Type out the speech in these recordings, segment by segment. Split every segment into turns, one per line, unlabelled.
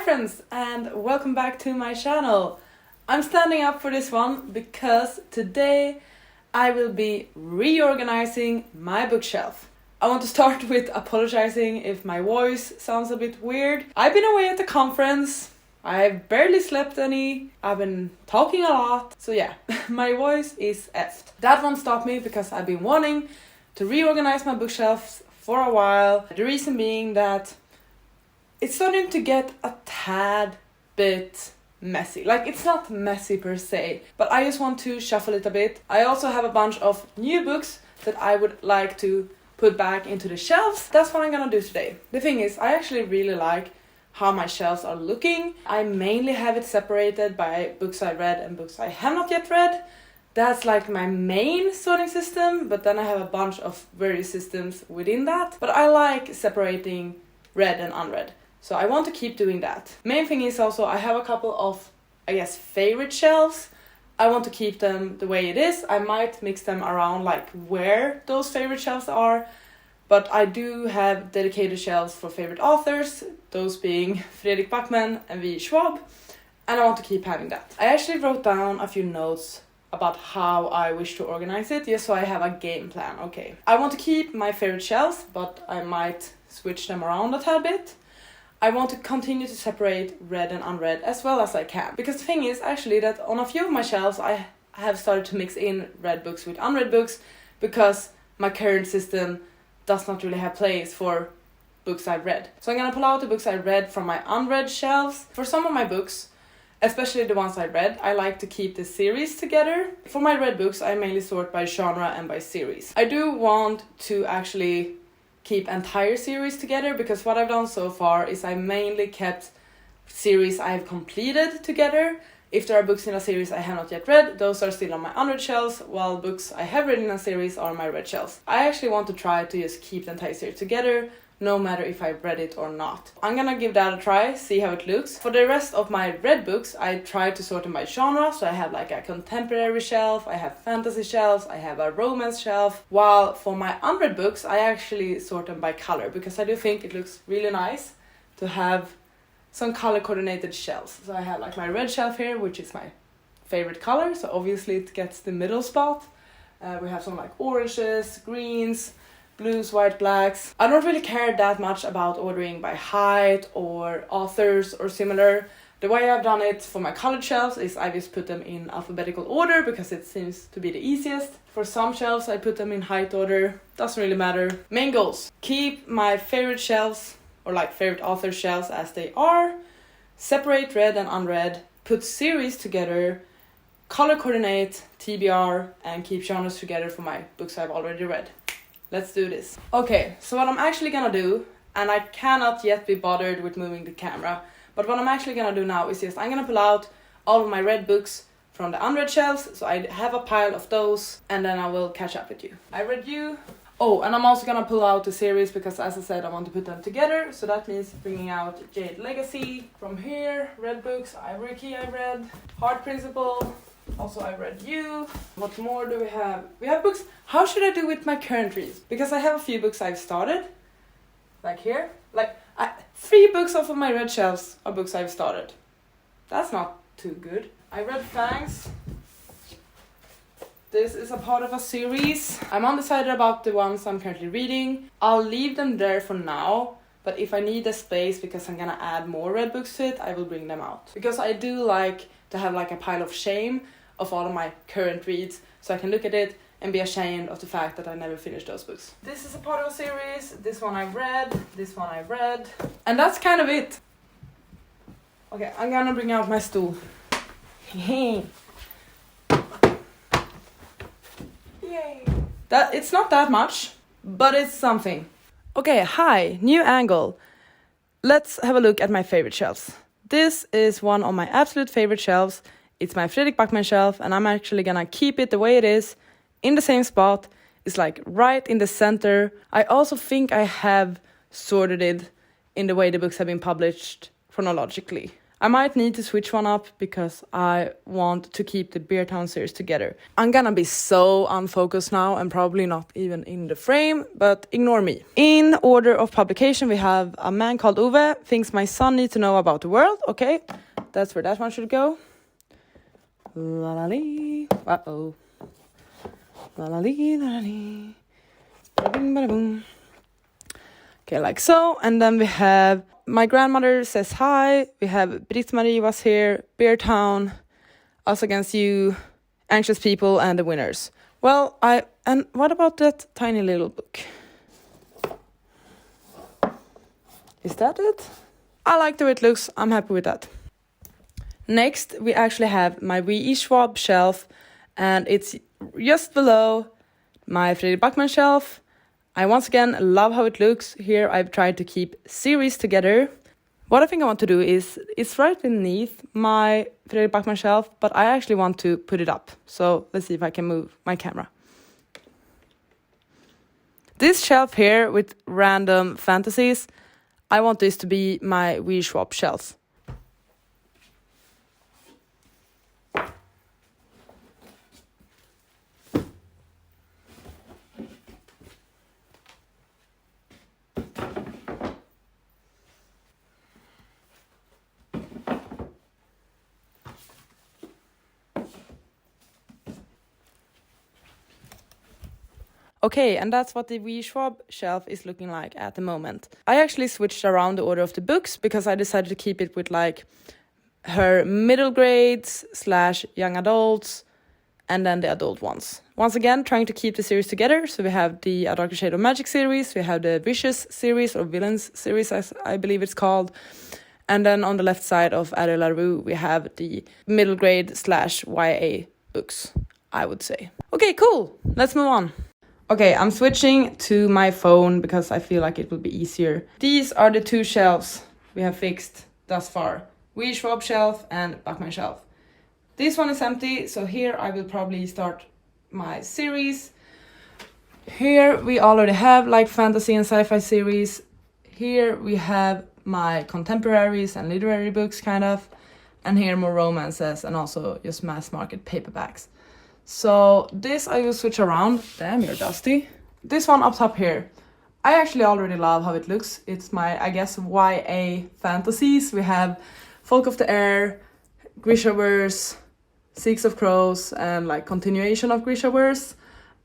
friends, and welcome back to my channel. I'm standing up for this one because today I will be reorganizing my bookshelf. I want to start with apologizing if my voice sounds a bit weird. I've been away at the conference, I've barely slept any, I've been talking a lot, so yeah, my voice is effed. That won't stop me because I've been wanting to reorganize my bookshelves for a while. The reason being that it's starting to get a tad bit messy. Like, it's not messy per se, but I just want to shuffle it a bit. I also have a bunch of new books that I would like to put back into the shelves. That's what I'm gonna do today. The thing is, I actually really like how my shelves are looking. I mainly have it separated by books I read and books I have not yet read. That's like my main sorting system, but then I have a bunch of various systems within that. But I like separating read and unread. So I want to keep doing that. Main thing is also I have a couple of, favorite shelves. I want to keep them the way it is. I might mix them around like where those favorite shelves are. But I do have dedicated shelves for favorite authors, those being Fredrik Backman and V. Schwab. And I want to keep having that. I actually wrote down a few notes about how I wish to organize it, just so I have a game plan. Okay, I want to keep my favorite shelves, but I might switch them around a tad bit. I want to continue to separate read and unread as well as I can. Because the thing is actually that on a few of my shelves I have started to mix in read books with unread books because my current system does not really have place for books I've read. So I'm gonna pull out the books I read from my unread shelves. For some of my books, especially the ones I read, I like to keep the series together. For my read books, I mainly sort by genre and by series. I do want to actually keep entire series together because what I've done so far is I mainly kept series I've completed together. If there are books in a series I have not yet read, those are still on my unread shelves, while books I have read in a series are on my read shelves. I actually want to try to just keep the entire series together, no matter if I've read it or not. I'm gonna give that a try, see how it looks. For the rest of my read books, I try to sort them by genre, so I have like a contemporary shelf, I have fantasy shelves, I have a romance shelf, while for my unread books, I actually sort them by color, because I do think it looks really nice to have some color coordinated shelves. So I have like my red shelf here, which is my favorite color, so obviously it gets the middle spot. We have some like oranges, greens, blues, white, blacks. I don't really care that much about ordering by height or authors or similar. The way I've done it for my colored shelves is I just put them in alphabetical order because it seems to be the easiest. For some shelves I put them in height order, doesn't really matter. Main goals: keep my favorite shelves or like favorite author shelves as they are, separate read and unread, put series together, color coordinate, TBR, and keep genres together for my books I've already read. Let's do this. Okay, so what I'm actually gonna do, and I cannot yet be bothered with moving the camera, but what I'm actually gonna do now is just I'm gonna pull out all of my read books from the unread shelves, so I have a pile of those, and then I will catch up with you. I read you. Oh, and I'm also gonna pull out the series because, as I said, I want to put them together, so that means bringing out Jade Legacy from here, read books, Ivory Key I read, Heart Principle. Also, I read you. What more do we have? We have books. How should I do with my current reads? Because I have a few books I've started. Like here. 3 books off of my red shelves are books I've started. That's not too good. I read Fangs. This is a part of a series. I'm undecided about the ones I'm currently reading. I'll leave them there for now. But if I need a space because I'm gonna add more read books to it, I will bring them out. Because I do like to have like a pile of shame of all of my current reads, so I can look at it and be ashamed of the fact that I never finished those books. This is a part of a series, this one I've read, this one I've read, and that's kind of it. Okay, I'm gonna bring out my stool. Yay! That it's not that much, but it's something. Okay, hi, new angle. Let's have a look at my favorite shelves. This is one of my absolute favorite shelves. It's my Fredrik Backman shelf, and I'm actually gonna keep it the way it is, in the same spot. It's like right in the center. I also think I have sorted it in the way the books have been published chronologically. I might need to switch one up because I want to keep the Beer Town series together. I'm gonna be so unfocused now and probably not even in the frame, but ignore me. In order of publication, we have A Man Called Ove, Things My Son Needs to Know About the World. Okay, that's where that one should go. La la lee, uh-oh. La la lee, la la lee. Ba-boom, ba-da-boom. Okay, like so. And then we have My Grandmother Says Hi. We have Britt Marie Was Here, Beer Town, Us Against You, Anxious People, and The Winners. Well, and what about that tiny little book? Is that it? I like the way it looks. I'm happy with that. Next, we actually have my V.E. Schwab shelf, and it's just below my Fredrik Backman shelf. I once again love how it looks. Here I've tried to keep series together. What I think I want to do is, it's right beneath my Fredrik Backman shelf, but I actually want to put it up. So let's see if I can move my camera. This shelf here with random fantasies, I want this to be my V.E. Schwab shelf. Okay, and that's what the V.E. Schwab shelf is looking like at the moment. I actually switched around the order of the books because I decided to keep it with like her middle grades / young adults and then the adult ones. Once again, trying to keep the series together. So we have the A Darker Shade of Magic series, we have the Vicious series or Villains series, as I believe it's called. And then on the left side of Ariel LaRue, we have the middle grade / YA books, I would say. Okay, cool. Let's move on. Okay, I'm switching to my phone because I feel like it will be easier. These are the two shelves we have fixed thus far. V.E. Schwab shelf and Backman shelf. This one is empty, so here I will probably start my series. Here we already have like fantasy and sci-fi series. Here we have my contemporaries and literary books kind of. And here more romances and also just mass market paperbacks. So this I will switch around. Damn, you're dusty. This one up top here. I actually already love how it looks. It's my, I guess, YA fantasies. We have Folk of the Air, Grishaverse, Six of Crows, and like continuation of Grishaverse.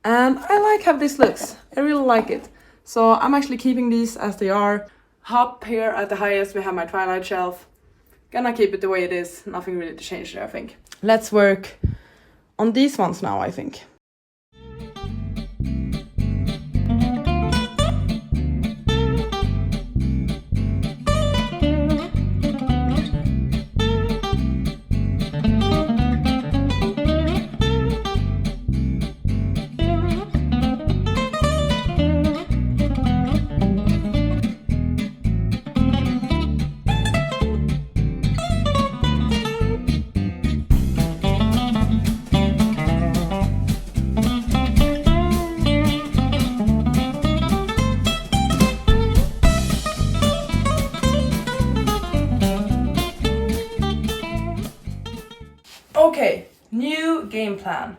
And I like how this looks. I really like it. So I'm actually keeping these as they are. Up here at the highest we have my Twilight shelf. Gonna keep it the way it is. Nothing really to change there, I think. Let's work on these ones now, I think. Okay, new game plan.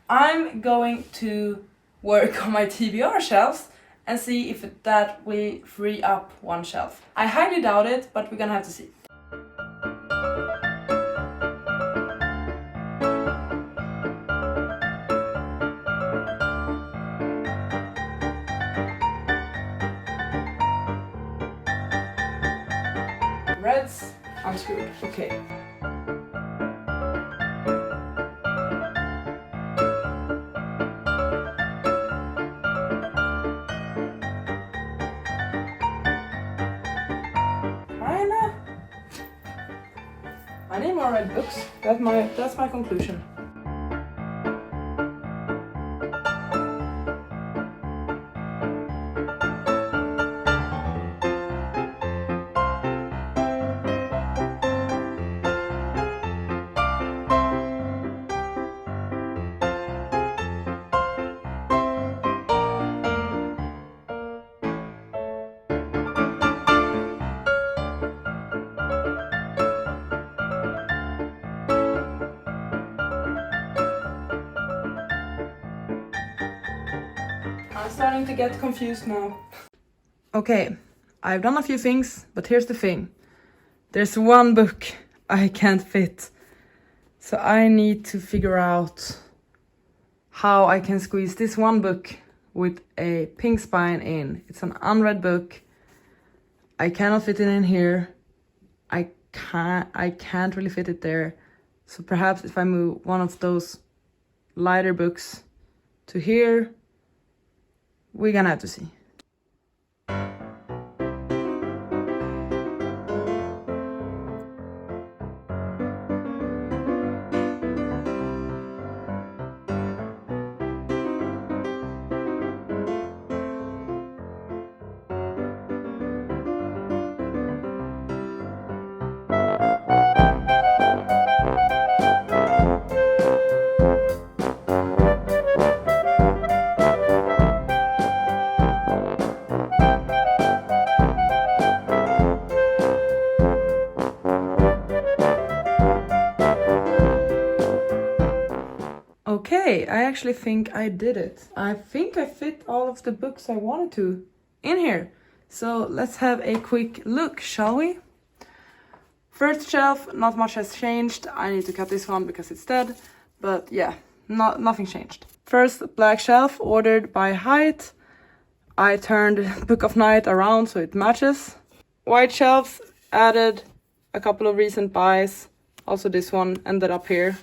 I'm going to work on my TBR shelves and see if that will free up one shelf. I highly doubt it, but we're gonna have to see. Reds unscrewed, okay. I need more red books. That's my conclusion. starting to get confused now. Okay, I've done a few things, but here's the thing. There's one book I can't fit. So I need to figure out how I can squeeze this one book with a pink spine in. It's an unread book. I cannot fit it in here. I can't really fit it there. So perhaps if I move one of those lighter books to here, we're gonna have to see. Okay, I actually think I did it. I think I fit all of the books I wanted to in here. So let's have a quick look, shall we? First shelf, not much has changed. I need to cut this one because it's dead. But yeah, nothing changed. First black shelf, ordered by height. I turned Book of Night around so it matches. White shelves, added a couple of recent buys. Also this one ended up here.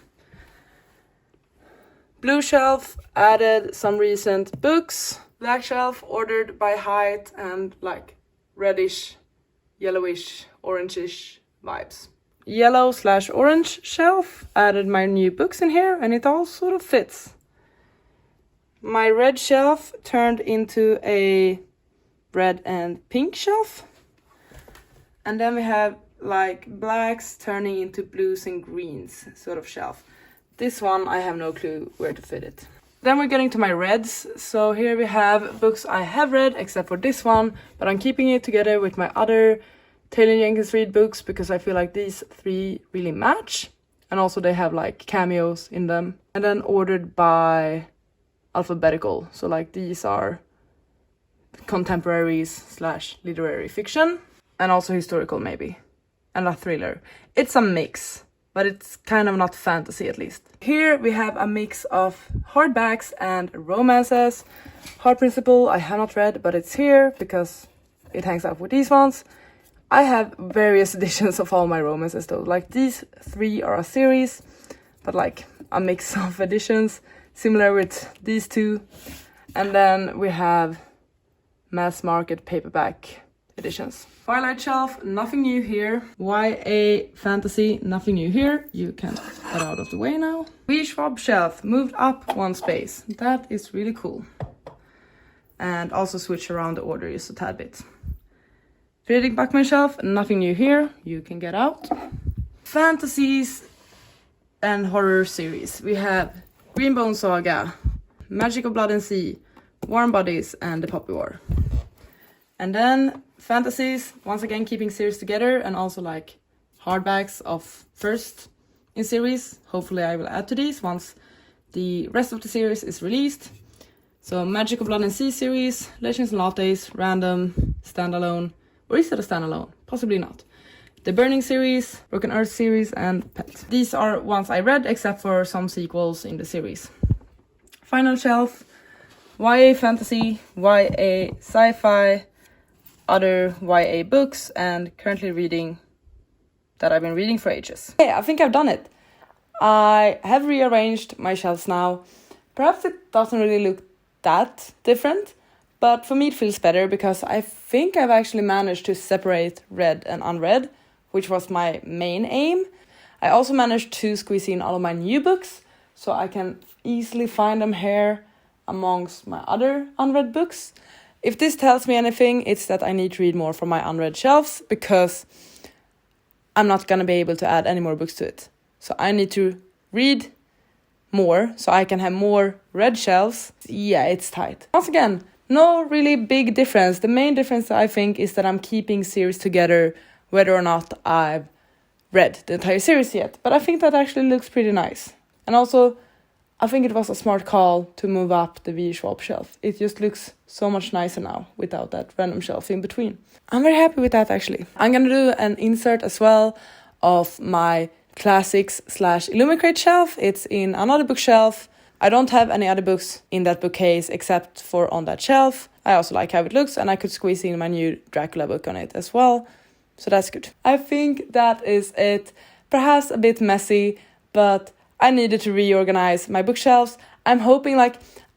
Blue shelf, added some recent books. Black shelf, ordered by height and like reddish, yellowish, orangish vibes. Yellow/orange shelf, added my new books in here and it all sort of fits. My red shelf turned into a red and pink shelf. And then we have like blacks turning into blues and greens sort of shelf. This one, I have no clue where to fit it. Then we're getting to my reds. So here we have books I have read, except for this one. But I'm keeping it together with my other Taylor Jenkins Reid books because I feel like these three really match. And also they have like cameos in them. And then ordered by alphabetical. So like these are contemporaries/literary fiction. And also historical maybe. And a thriller. It's a mix. But it's kind of not fantasy at least. Here we have a mix of hardbacks and romances. Heart Principle I have not read, but it's here because it hangs out with these ones. I have various editions of all my romances though. Like these three are a series, but like a mix of editions. Similar with these two. And then we have mass market paperback editions. Twilight shelf, nothing new here. YA fantasy, nothing new here. You can get out of the way now. V. Schwab shelf, moved up one space. That is really cool. And also switch around the order just a tad bit. Fredrik Backman shelf, nothing new here. You can get out. Fantasies and horror series. We have Greenbone Saga, Magic of Blood and Sea, Warm Bodies, and The Poppy War. And then fantasies, once again keeping series together, and also like hardbacks of first in series. Hopefully I will add to these once the rest of the series is released. So Magic of Blood and Sea series, Legends and Lattes, Random, Standalone, or is it a standalone? Possibly not. The Burning series, Broken Earth series, and Pet. These are ones I read except for some sequels in the series. Final shelf, YA fantasy, YA sci-fi, other YA books, and currently reading that I've been reading for ages. Okay, I think I've done it. I have rearranged my shelves now. Perhaps it doesn't really look that different, but for me it feels better because I think I've actually managed to separate read and unread, which was my main aim. I also managed to squeeze in all of my new books, so I can easily find them here amongst my other unread books. If this tells me anything, it's that I need to read more from my unread shelves because I'm not gonna be able to add any more books to it. So I need to read more so I can have more read shelves. Yeah, it's tight. Once again, no really big difference. The main difference I think is that I'm keeping series together whether or not I've read the entire series yet. But I think that actually looks pretty nice. And also, I think it was a smart call to move up the visual shelf. It just looks so much nicer now without that random shelf in between. I'm very happy with that actually. I'm gonna do an insert as well of my classics/Illumicrate shelf. It's in another bookshelf. I don't have any other books in that bookcase except for on that shelf. I also like how it looks, and I could squeeze in my new Dracula book on it as well. So that's good. I think that is it. Perhaps a bit messy, but I needed to reorganize my bookshelves. I'm hoping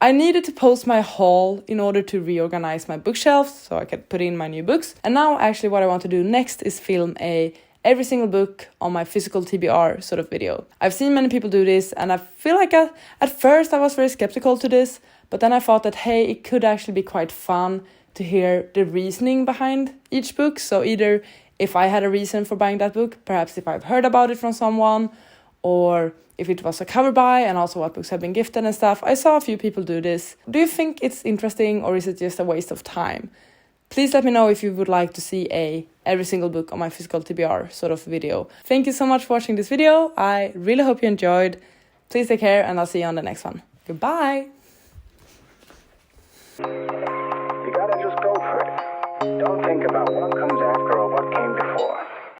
I needed to post my haul in order to reorganize my bookshelves so I could put in my new books. And now actually what I want to do next is film every single book on my physical TBR sort of video. I've seen many people do this, and I feel like at first I was very skeptical to this, but then I thought that, hey, it could actually be quite fun to hear the reasoning behind each book. So either if I had a reason for buying that book, perhaps if I've heard about it from someone, or if it was a cover buy, and also what books have been gifted and stuff. I saw a few people do this. Do you think it's interesting, or is it just a waste of time? Please let me know if you would like to see every single book on my physical TBR sort of video. Thank you so much for watching this video. I really hope you enjoyed. Please take care, and I'll see you on the next one. Goodbye!
You gotta just go for it. Don't think about what comes after all.